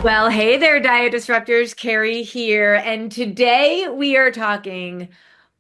Well, hey there, Diet Disruptors. Carrie here. And today we are talking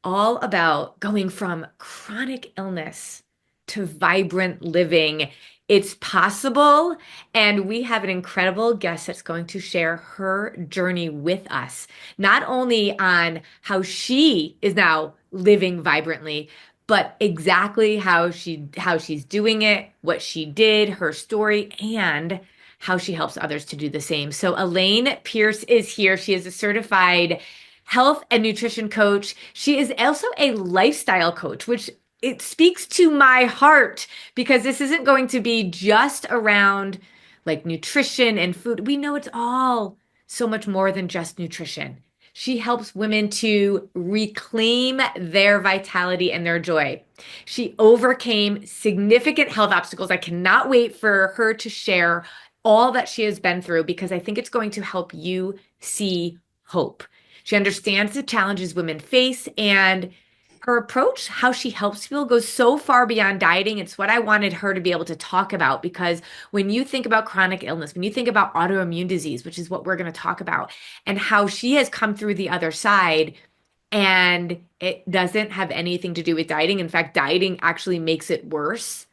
all about going from chronic illness to vibrant living. It's possible. And we have an incredible guest that's going to share her journey with us, not only on how she is now living vibrantly, but exactly how she's doing it, what she did, her story, and how she helps others to do the same. So Alane Pearce is here. She is a certified health and nutrition coach. She is also a lifestyle coach, which it speaks to my heart because this isn't going to be just around like nutrition and food. We know it's all so much more than just nutrition. She helps women to reclaim their vitality and their joy. She overcame significant health obstacles. I cannot wait for her to share all that she has been through because I think it's going to help you see hope. She understands the challenges women face, and her approach, how she helps people, goes so far beyond dieting. It's what I wanted her to be able to talk about because when you think about chronic illness, when you think about autoimmune disease, which is what we're going to talk about, and how she has come through the other side, and it doesn't have anything to do with dieting. In fact, dieting actually makes it worse.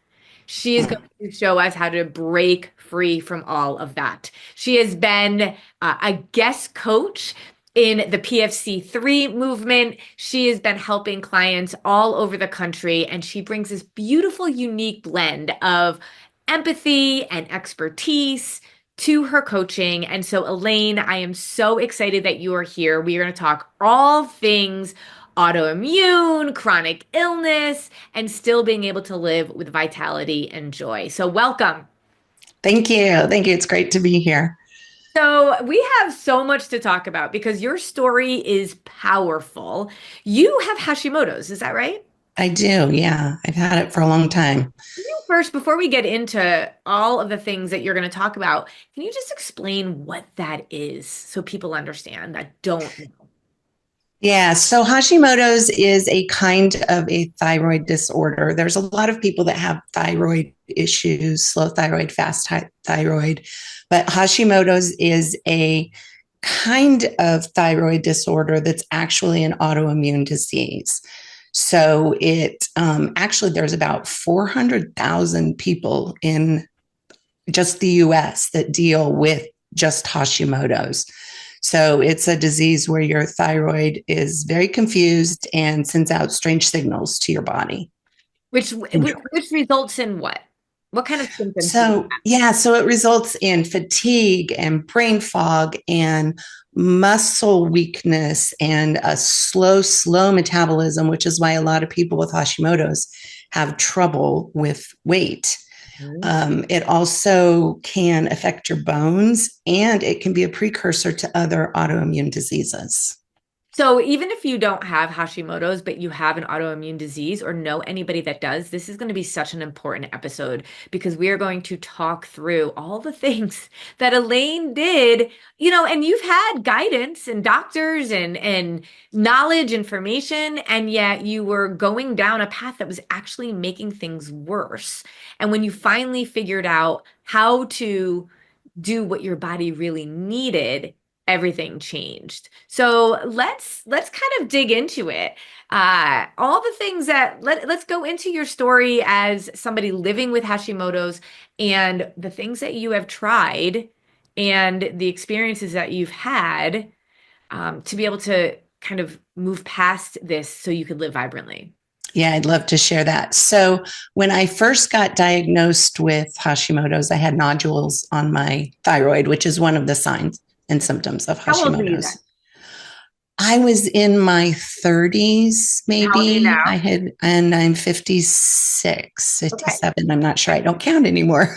She is going to show us how to break free from all of that. She has been a guest coach in the PFC3 movement. She has been helping clients all over the country, and she brings this beautiful, unique blend of empathy and expertise to her coaching. And so, Alane, I am so excited that you are here. We are going to talk all things autoimmune, chronic illness, and still being able to live with vitality and joy. So welcome. Thank you. Thank you. It's great to be here. So we have so much to talk about because your story is powerful. You have Hashimoto's, is that right? I do. Yeah. I've had it for a long time. Can you first, before we get into all of the things that you're going to talk about, can you just explain what that is so people understand that don't know? Yeah. So Hashimoto's is a kind of a thyroid disorder. There's a lot of people that have thyroid issues, slow thyroid, fast thyroid, but Hashimoto's is a kind of thyroid disorder that's actually an autoimmune disease. So it actually, there's about 400,000 people in just the US that deal with just Hashimoto's. So it's a disease where your thyroid is very confused and sends out strange signals to your body. Which results in what? What kind of symptoms do you So, yeah, so it results in fatigue and brain fog and muscle weakness and a slow metabolism, which is why a lot of people with Hashimoto's have trouble with weight. have? It also can affect your bones, and it can be a precursor to other autoimmune diseases. So even if you don't have Hashimoto's, but you have an autoimmune disease or know anybody that does, this is going to be such an important episode because we are going to talk through all the things that Alane did, and you've had guidance and doctors and knowledge, information, and yet you were going down a path that was actually making things worse. And when you finally figured out how to do what your body really needed, everything changed. So let's kind of dig into it. All the things that let's go into your story as somebody living with Hashimoto's and the things that you have tried and the experiences that you've had to be able to kind of move past this so you could live vibrantly. Yeah, I'd love to share that. So, when I first got diagnosed with Hashimoto's, I had nodules on my thyroid, which is one of the signs and symptoms of How old were you then? Hashimoto's. I was in my 30s, How old are you maybe. now? And I'm 56, Okay. 57. I'm not sure. I don't count anymore.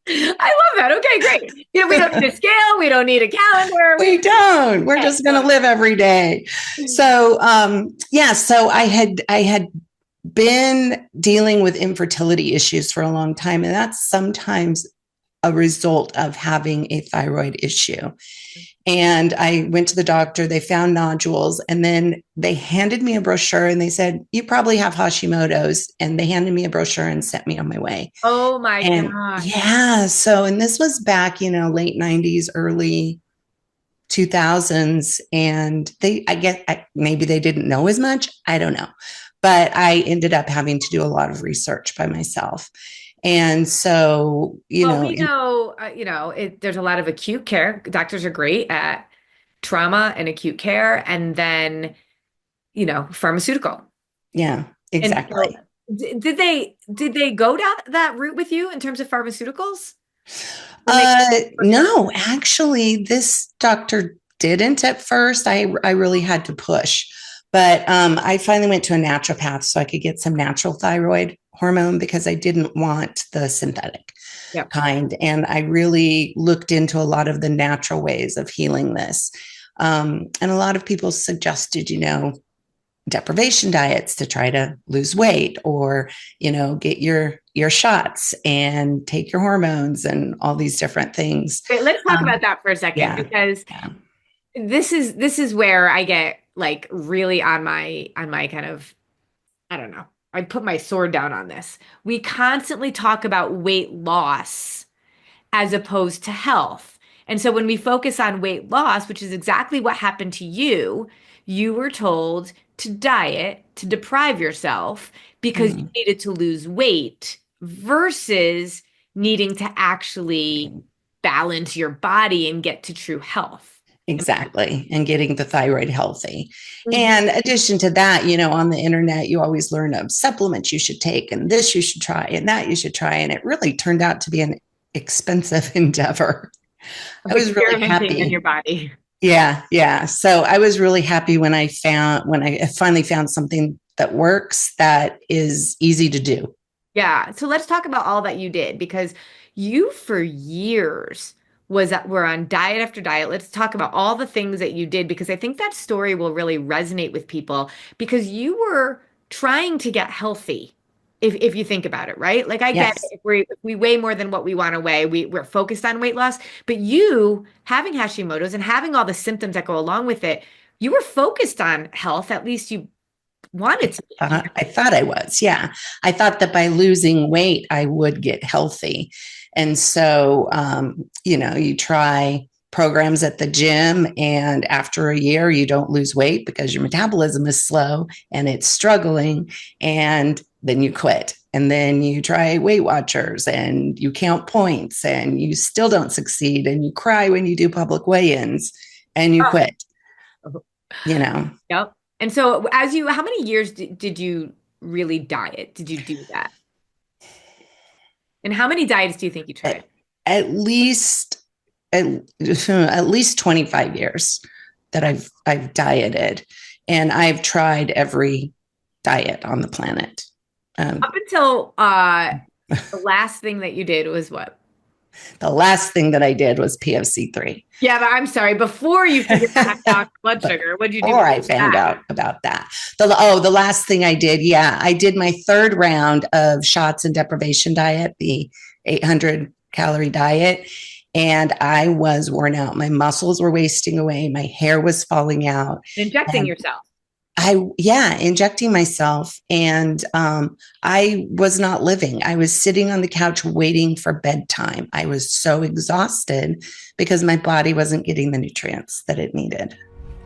I love that. Okay, great. We don't need a scale. We don't need a calendar. We don't. We're just going to live every day. So, yeah. So I had been dealing with infertility issues for a long time, and that's sometimes a result of having a thyroid issue. And I went to the doctor, they found nodules, and then they handed me a brochure and they said, you probably have Hashimoto's. And they handed me a brochure and sent me on my way. Oh my And gosh. yeah, so, and this was back, late 90s, early 2000s. And I guess maybe they didn't know as much. I don't know. But I ended up having to do a lot of research by myself. And so, Well, we know, there's a lot of acute care. Doctors are great at trauma and acute care, and then, pharmaceutical. yeah, And exactly. so, did they go down that route with you in terms of pharmaceuticals when they? No, actually, this doctor didn't at first. I really had to push, but I finally went to a naturopath so I could get some natural thyroid hormone because I didn't want the synthetic Yeah. kind, and I really looked into a lot of the natural ways of healing this. And a lot of people suggested, deprivation diets to try to lose weight, or get your shots and take your hormones and all these different things. Okay, let's talk about that for a second, Yeah, because yeah, this is where I get like really on my kind of, I don't know. I put my sword down on this. We constantly talk about weight loss as opposed to health. And so when we focus on weight loss, which is exactly what happened to you, you were told to diet, to deprive yourself because you mm, needed to lose weight versus needing to actually balance your body and get to true health. exactly. And getting the thyroid healthy. Mhm. And in addition to that, on the internet, you always learn of supplements you should take, and this you should try, and that you should try. And it really turned out to be an expensive endeavor. I Of was really experimenting in your happy. body. Yeah, yeah. So I was really happy when I finally found something that works, that is easy to do. Yeah. So let's talk about all that you did, because you for years were on diet after diet. Let's talk about all the things that you did, because I think that story will really resonate with people, because you were trying to get healthy. If you think about it, right? Like I get it, Yes. if we weigh more than what we want to weigh, we're focused on weight loss, but you having Hashimoto's and having all the symptoms that go along with it, you were focused on health, at least you wanted to be. I thought I was. Yeah. I thought that by losing weight, I would get healthy. And so, you try programs at the gym, and after a year, you don't lose weight because your metabolism is slow and it's struggling. And then you quit. And then you try Weight Watchers and you count points and you still don't succeed. And you cry when you do public weigh ins and you quit, Oh. you know. Yep. And so how many years did you really diet? Did you do that? And how many diets do you think you tried? At least at, at least 25 years that I've dieted, and I've tried every diet on the planet. Up until the last thing that you did was what? The last thing that I did was PFC3. Yeah, but I'm sorry. Before you figured out how to down blood sugar, what did you do Or I before found that? out about that. The last thing I did, yeah, I did my third round of shots and deprivation diet, the 800 calorie diet, and I was worn out. My muscles were wasting away. My hair was falling out. Injecting And yourself. injecting myself. And I was not living. I was sitting on the couch waiting for bedtime. I was so exhausted because my body wasn't getting the nutrients that it needed.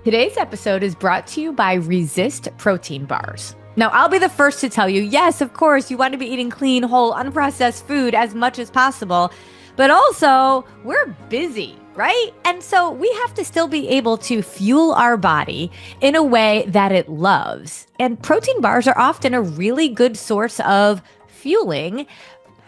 Today's episode is brought to you by Resist Protein Bars. Now, I'll be the first to tell you, yes, of course, you want to be eating clean, whole, unprocessed food as much as possible. But also, we're busy, right? And so we have to still be able to fuel our body in a way that it loves. And protein bars are often a really good source of fueling.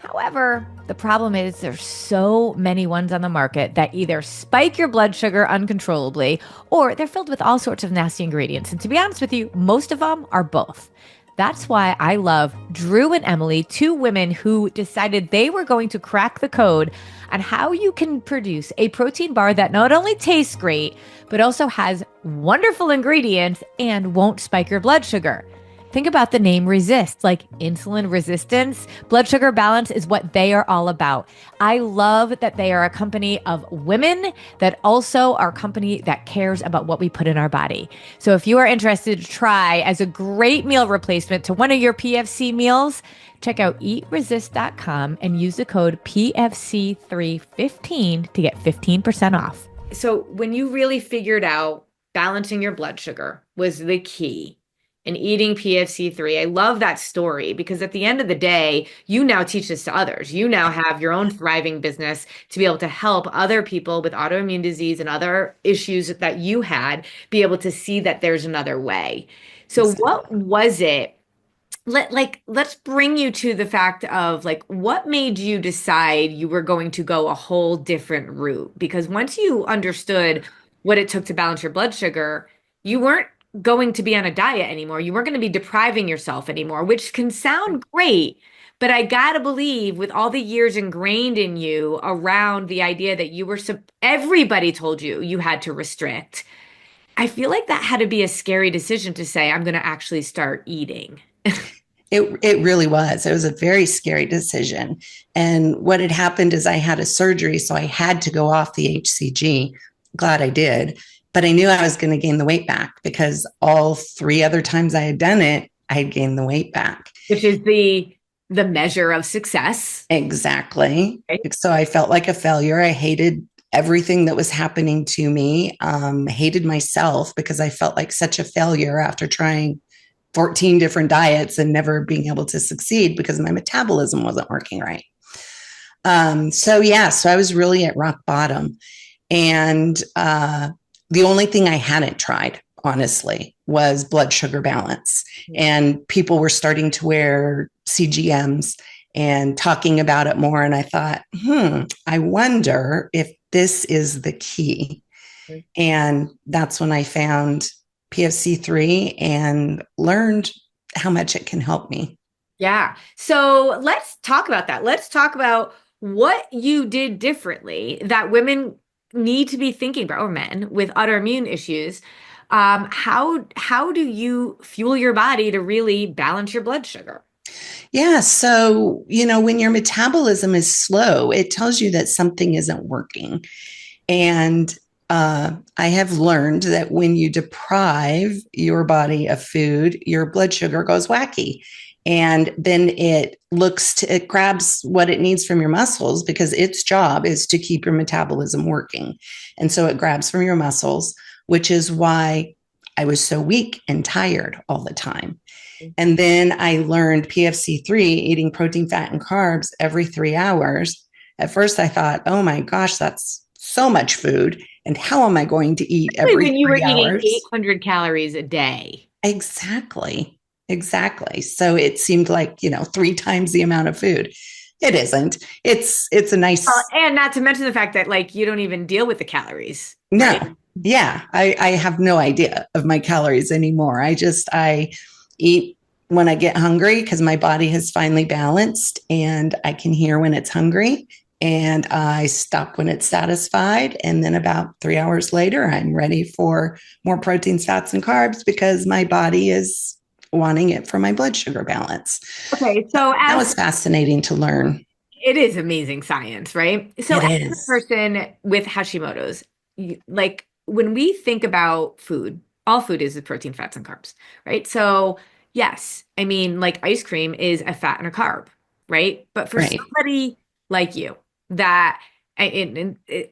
However, the problem is there's so many ones on the market that either spike your blood sugar uncontrollably, or they're filled with all sorts of nasty ingredients. And to be honest with you, most of them are both. That's why I love Drew and Emily, two women who decided they were going to crack the code on how you can produce a protein bar that not only tastes great, but also has wonderful ingredients and won't spike your blood sugar. Think about the name resist, like insulin resistance. Blood sugar balance is what they are all about. I love that they are a company of women that also are a company that cares about what we put in our body. So if you are interested to try as a great meal replacement to one of your PFC meals, check out eatresist.com and use the code PFC315 to get 15% off. So when you really figured out balancing your blood sugar was the key, and eating PFC3. I love that story because at the end of the day, you now teach this to others. You now have your own thriving business to be able to help other people with autoimmune disease and other issues that you had be able to see that there's another way. So Exactly. what was it? Let's bring you to the fact of like what made you decide you were going to go a whole different route? Because once you understood what it took to balance your blood sugar, you weren't going to be on a diet anymore. You weren't going to be depriving yourself anymore, which can sound great. But I gotta believe with all the years ingrained in you around the idea that you were, everybody told you you had to restrict. I feel like that had to be a scary decision to say, I'm going to actually start eating. It really was. It was a very scary decision. And what had happened is I had a surgery, so I had to go off the HCG. Glad I did. But I knew I was going to gain the weight back because all 3 other times I had done it, I had gained the weight back. Which is the measure of success. Exactly. Right. So I felt like a failure. I hated everything that was happening to me. Hated myself because I felt like such a failure after trying 14 different diets and never being able to succeed because my metabolism wasn't working right. So I was really at rock bottom. And the only thing I hadn't tried, honestly, was blood sugar balance. And people were starting to wear CGMs and talking about it more. And I thought, I wonder if this is the key. And that's when I found PFC3 and learned how much it can help me. Yeah. So let's talk about that. Let's talk about what you did differently that women need to be thinking about, or men with autoimmune issues. How do you fuel your body to really balance your blood sugar? Yeah. So, when your metabolism is slow, it tells you that something isn't working. And I have learned that when you deprive your body of food, your blood sugar goes wacky. And then it grabs what it needs from your muscles because its job is to keep your metabolism working. And so it grabs from your muscles, which is why I was so weak and tired all the time. And then I learned PFC3, eating protein, fat, and carbs every 3 hours. At first I thought, oh my gosh, that's so much food. And how am I going to eat every 3 hours? When you were eating 800 calories a day. Exactly. So it seemed like, 3 times the amount of food. It isn't. It's a nice. And not to mention the fact that like you don't even deal with the calories. No. Right? Yeah. I have no idea of my calories anymore. I eat when I get hungry because my body has finally balanced and I can hear when it's hungry. And I stop when it's satisfied. And then about 3 hours later, I'm ready for more proteins, fats, and carbs because my body is wanting it for my blood sugar balance. Okay. So that was fascinating to learn. It is amazing science, right? So as a person with Hashimoto's, like when we think about food, all food is protein, fats, and carbs, right? So yes, I mean, like ice cream is a fat and a carb, right? But for somebody like you, that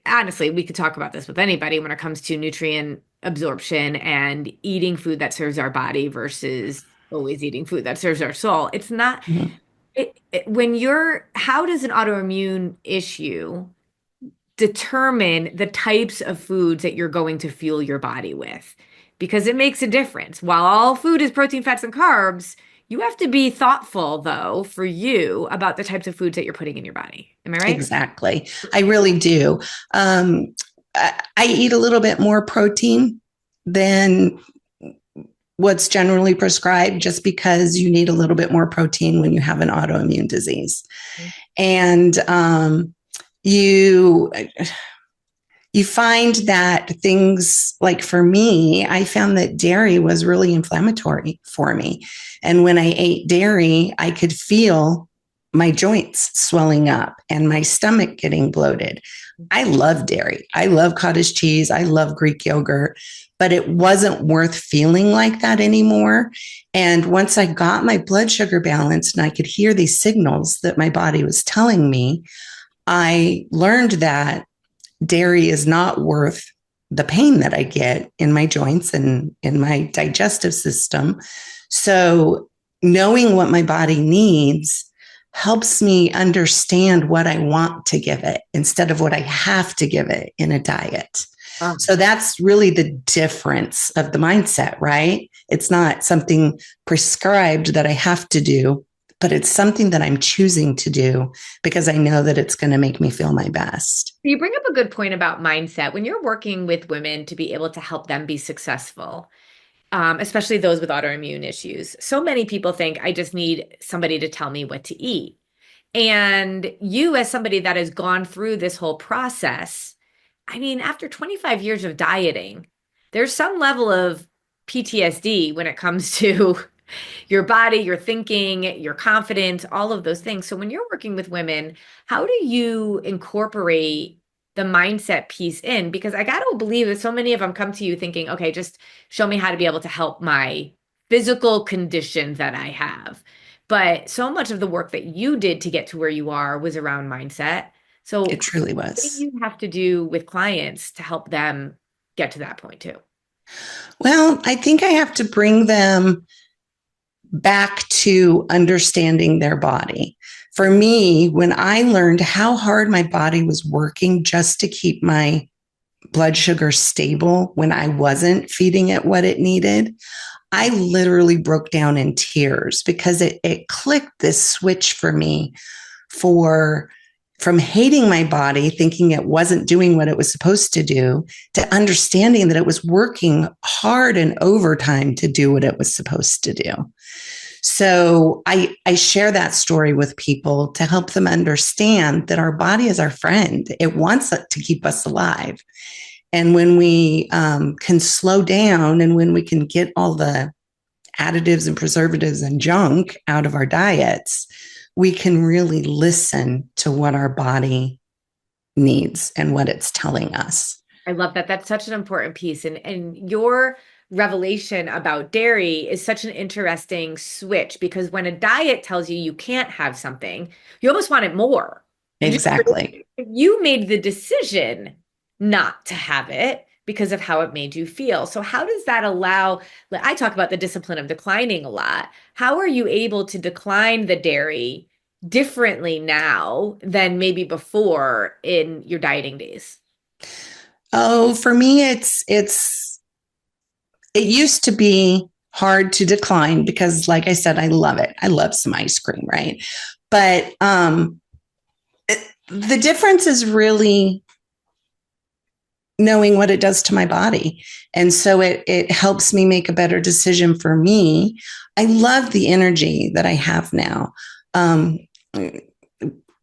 honestly, we could talk about this with anybody when it comes to nutrient absorption and eating food that serves our body versus always eating food that serves our soul. It's not how does an autoimmune issue determine the types of foods that you're going to fuel your body with? Because it makes a difference. While all food is protein, fats, and carbs, you have to be thoughtful, though, for you about the types of foods that you're putting in your body. Am I right? Exactly. I really do. I eat a little bit more protein than what's generally prescribed just because you need a little bit more protein when you have an autoimmune disease. And you you find that things like for me, I found that dairy was really inflammatory for me. And when I ate dairy, I could feel my joints swelling up and my stomach getting bloated. I love dairy. I love cottage cheese. I love Greek yogurt, but it wasn't worth feeling like that anymore. And once I got my blood sugar balanced and I could hear these signals that my body was telling me, I learned that dairy is not worth the pain that I get in my joints and in my digestive system. So knowing what my body needs helps me understand what I want to give it instead of what I have to give it in a diet. Oh, So that's really the difference of the mindset, right? It's not something prescribed that I have to do, but it's something that I'm choosing to do because I know that it's going to make me feel my best. you bring up a good point about mindset. When you're working with women to be able to help them be successful, especially those with autoimmune issues, so many people think I just need somebody to tell me what to eat. And you, as somebody that has gone through this whole process, I mean, after 25 years of dieting, there's some level of PTSD when it comes to your body, your thinking, your confidence, all of those things. So when you're working with women, how do you incorporate the mindset piece in? Because I got to believe that so many of them come to you thinking, okay, just show me how to be able to help my physical condition that I have. But so much of the work that you did to get to where you are was around mindset. So It truly what do was. you have to do with clients to help them get to that point too? Well, I think I have to bring them back to understanding their body. For me, when I learned how hard my body was working just to keep my blood sugar stable when I wasn't feeding it what it needed, I literally broke down in tears because it clicked this switch for me for from hating my body, thinking it wasn't doing what it was supposed to do, to understanding that it was working hard and overtime to do what it was supposed to do. So I share that story with people to help them understand that our body is our friend. It wants to keep us alive. And when we can slow down and when we can get all the additives and preservatives and junk out of our diets, we can really listen to what our body needs and what it's telling us. I love that. That's such an important piece. And your revelation about dairy is such an interesting switch because when a diet tells you you can't have something, you almost want it more. Exactly. You made the decision not to have it because of how it made you feel. So how does that allow, like, I talk about the discipline of declining a lot. How are you able to decline the dairy differently now than maybe before in your dieting days? Oh, for me, it used to be hard to decline because, like I said, I love it. I love some ice cream, right? But the difference is really knowing what it does to my body. And so it helps me make a better decision for me. I love the energy that I have now.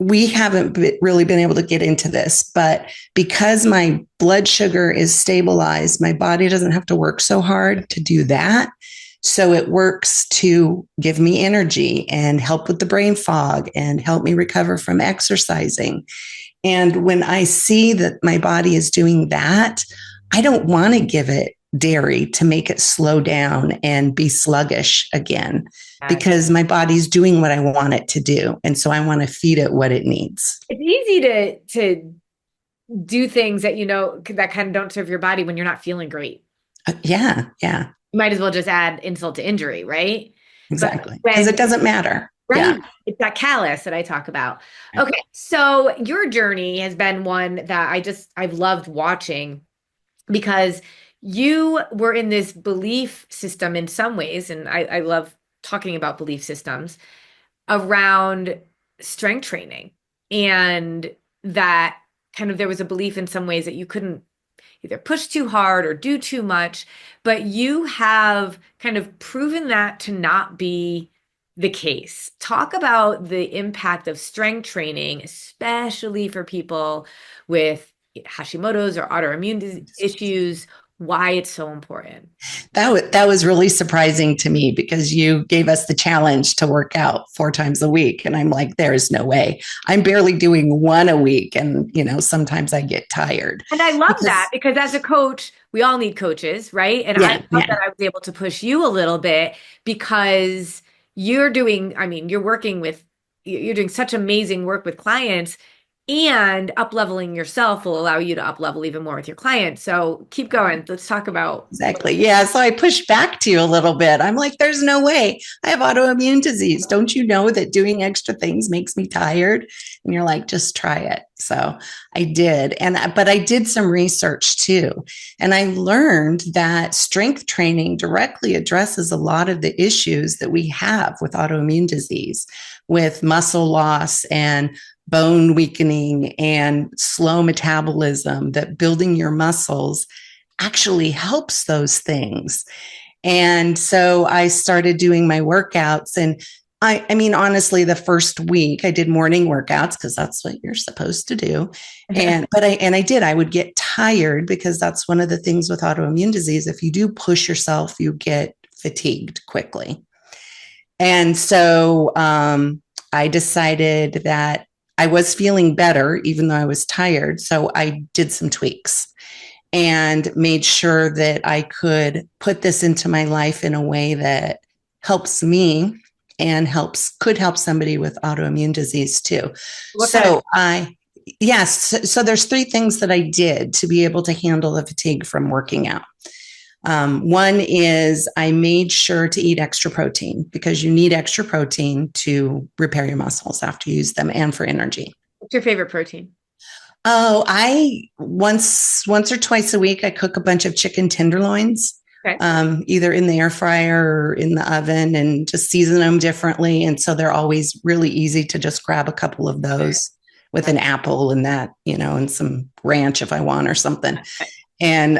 We haven't really been able to get into this, but because my blood sugar is stabilized, my body doesn't have to work so hard to do that. So it works to give me energy and help with the brain fog and help me recover from exercising. And when I see that my body is doing that, I don't want to give it dairy to make it slow down and be sluggish again because my body's doing what I want it to do. And so I want to feed it what it needs. It's easy to do things that that kind of don't serve your body when you're not feeling great. Yeah. You might as well just add insult to injury, right? Exactly. Because it doesn't matter. Right. Yeah. It's that callus that I talk about. Okay. So your journey has been one that I've loved watching because you were in this belief system in some ways, and I love talking about belief systems around strength training. And that kind of there was a belief in some ways that you couldn't either push too hard or do too much, but you have kind of proven that to not be the case. Talk about the impact of strength training, especially for people with Hashimoto's or autoimmune issues, why it's so important. That was really surprising to me because you gave us the challenge to work out 4 times a week. And I'm like, there is no way. I'm barely doing one a week. And, sometimes I get tired And I love that because, because as a coach, we all need coaches, right? And I yeah, love yeah, that I was able to push you a little bit because I mean, you're doing such amazing work with clients, and up leveling yourself will allow you to up level even more with your clients. So keep going. Let's talk about. exactly. Yeah. So I pushed back to you a little bit. I'm like, there's no way. I have autoimmune disease. Don't you know that doing extra things makes me tired? And you're like, just try it. So I did. But I did some research too. And I learned that strength training directly addresses a lot of the issues that we have with autoimmune disease, with muscle loss and bone weakening and slow metabolism, that building your muscles actually helps those things. And so I started doing my workouts. And I mean, honestly, the first week I did morning workouts because that's what you're supposed to do. I would get tired because that's one of the things with autoimmune disease. If you do push yourself, you get fatigued quickly. And so I decided that I was feeling better, even though I was tired. So I did some tweaks and made sure that I could put this into my life in a way that helps me and could help somebody with autoimmune disease too. What kind of So yes, so there's 3 things that I did to be able to handle the fatigue from working out. One is I made sure to eat extra protein because you need extra protein to repair your muscles after you use them and for energy. What's your favorite protein? Oh, I once or twice a week I cook a bunch of chicken tenderloins, Okay. either in the air fryer or in the oven, and just season them differently. And so they're always really easy to just grab a couple of those with an apple and that, and some ranch if I want or something, and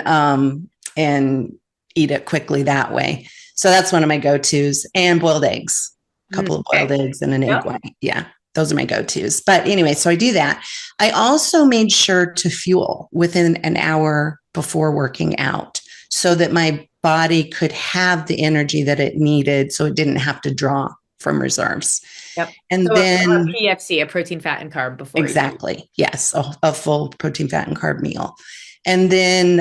eat it quickly that way. So that's one of my go-tos. And boiled eggs, a couple of boiled Okay. eggs and an egg Yep. white. Yeah, those are my go-tos. But anyway, so I do that. I also made sure to fuel within an hour before working out so that my body could have the energy that it needed so it didn't have to draw from reserves. Yep. And So a then, PFC, a protein, fat, and carb before you. exactly, yes, a full protein, fat, and carb meal. And then,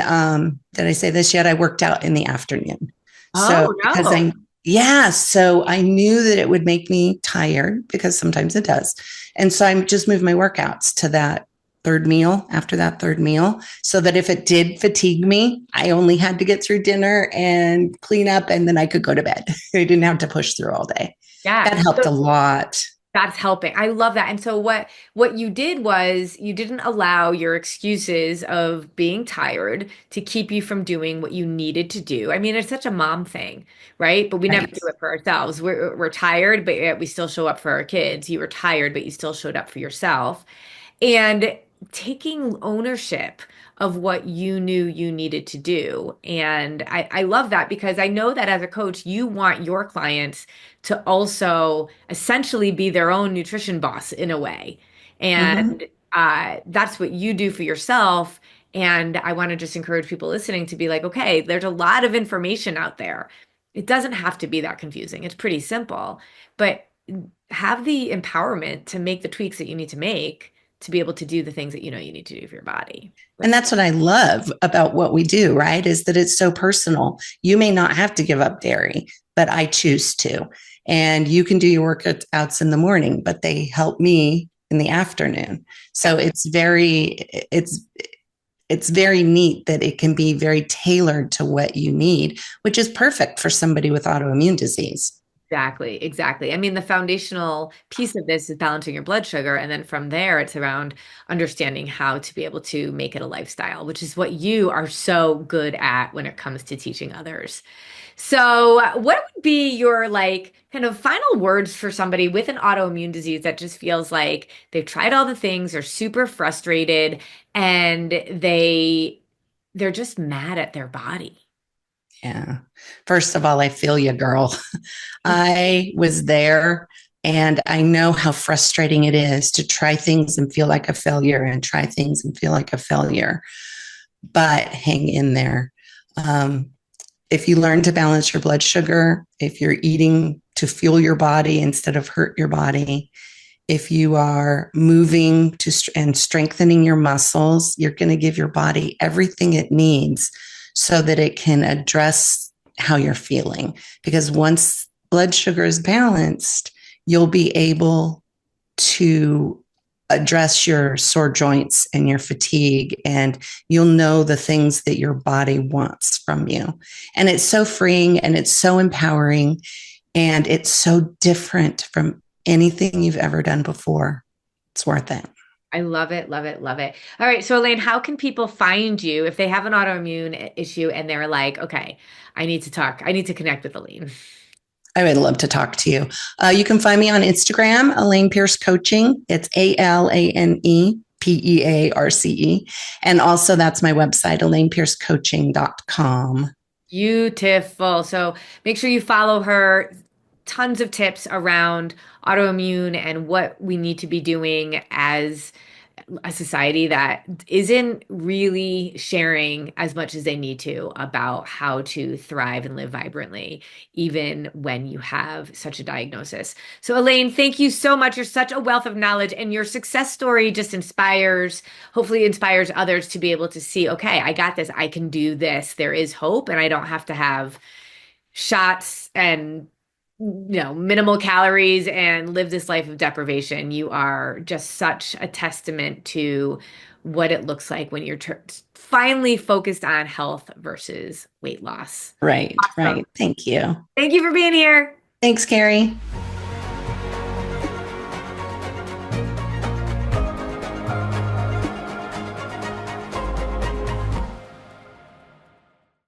did I say this yet? I worked out in the afternoon. So Oh, because no. yeah, so I knew that it would make me tired because sometimes it does. And so I just moved my workouts to that third meal after that third meal so that if it did fatigue me, I only had to get through dinner and clean up and then I could go to bed. I didn't have to push through all day. Yeah. That helped So a lot. that's helping. I love that. And so what you did was you didn't allow your excuses of being tired to keep you from doing what you needed to do. I mean, it's such a mom thing, right? But we never Right. do it for ourselves. We're tired, but yet we still show up for our kids. You were tired, but you still showed up for yourself. And taking ownership of what you knew you needed to do. And I love that because I know that as a coach, you want your clients to also essentially be their own nutrition boss in a way. Mm-hmm. And that's what you do for yourself. And I want to just encourage people listening to be like, okay, there's a lot of information out there. It doesn't have to be that confusing. It's pretty simple, but have the empowerment to make the tweaks that you need to make to be able to do the things that you know you need to do for your body. And that's what I love about what we do, right? Is that it's so personal. You may not have to give up dairy, but I choose to. And you can do your workouts in the morning, but they help me in the afternoon. So it's very neat that it can be very tailored to what you need, which is perfect for somebody with autoimmune disease. Exactly, exactly. I mean, the foundational piece of this is balancing your blood sugar. And then from there, it's around understanding how to be able to make it a lifestyle, which is what you are so good at when it comes to teaching others. So, what would be your like kind of final words for somebody with an autoimmune disease that just feels like they've tried all the things, they're super frustrated, and they're just mad at their body? Yeah. First of all, I feel you, girl. I was there. And I know how frustrating it is to try things and feel like a failure and try things and feel like a failure, but hang in there. Um, if you learn to balance your blood sugar, if you're eating to fuel your body instead of hurt your body, if you are moving and strengthening your muscles, you're going to give your body everything it needs so that it can address how you're feeling. Because once blood sugar is balanced, you'll be able to address your sore joints and your fatigue, and you'll know the things that your body wants from you. And it's so freeing and it's so empowering and it's so different from anything you've ever done before. It's worth it. I love it, love it, love it. All right. So, Alane, how can people find you if they have an autoimmune issue and they're like, okay, I need to talk, I need to connect with Alane? I would love to talk to you. You can find me on Instagram, Alane Pearce Coaching. It's ALANEPEARCE. And also, that's my website, alanepearcecoaching.com. Beautiful. So make sure you follow her. Tons of tips around autoimmune and what we need to be doing as a society that isn't really sharing as much as they need to about how to thrive and live vibrantly, even when you have such a diagnosis. So, Alane, thank you so much. You're such a wealth of knowledge, and your success story just hopefully inspires others to be able to see, okay, I got this. I can do this. There is hope, and I don't have to have shots and minimal calories and live this life of deprivation. You are just such a testament to what it looks like when you're finally focused on health versus weight loss. Right, Awesome. right. Thank you. Thank you for being here. Thanks, Carrie.